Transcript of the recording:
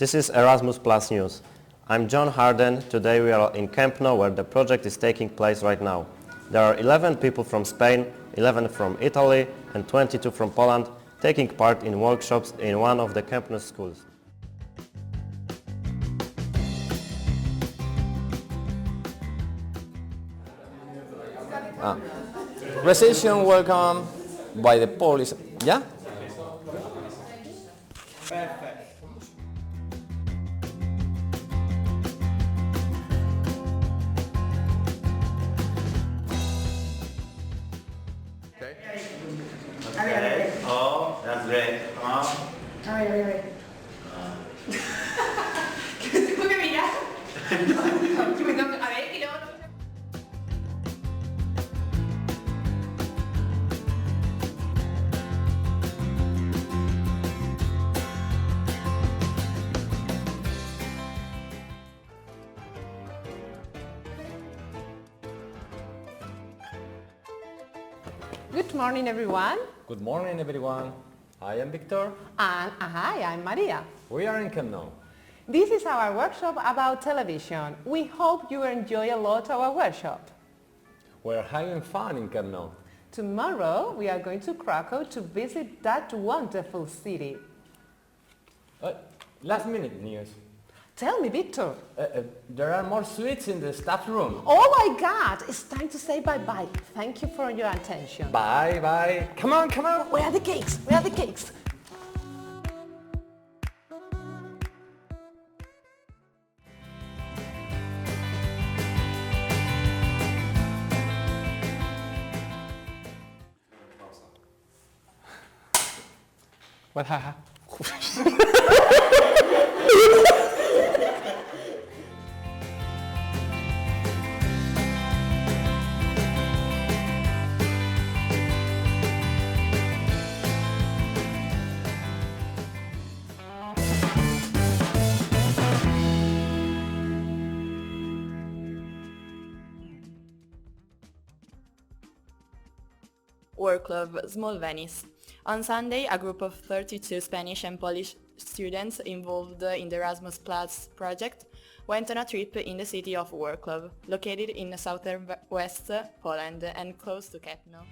This is Erasmus Plus News. I'm John Harden. Today we are in Kępno, where the project is taking place right now. There are 11 people from Spain, 11 from Italy and 22 from Poland taking part in workshops in one of the Kępno schools. Reception welcome by the police. Yeah? Okay. Oh, that's great. Come on. A ver. ¿Qué tengo que mirar? A ver, y luego... Good morning, everyone. Good morning, everyone. I am Victor. And hi, I'm Maria. We are in Kępno. This is our workshop about television. We hope you enjoy a lot our workshop. We're having fun in Kępno. Tomorrow we are going to Krakow to visit that wonderful city. Last minute news. Tell me, Victor. There are more suites in the staff room. Oh my God, it's time to say bye-bye. Thank you for your attention. Bye. Come on. Where are the cakes? Where are the cakes? What? Work Club Small Venice. On Sunday, a group of 32 Spanish and Polish students involved in the Erasmus Plus project went on a trip in the city of Wrocław, located in southern West Poland and close to Kępno.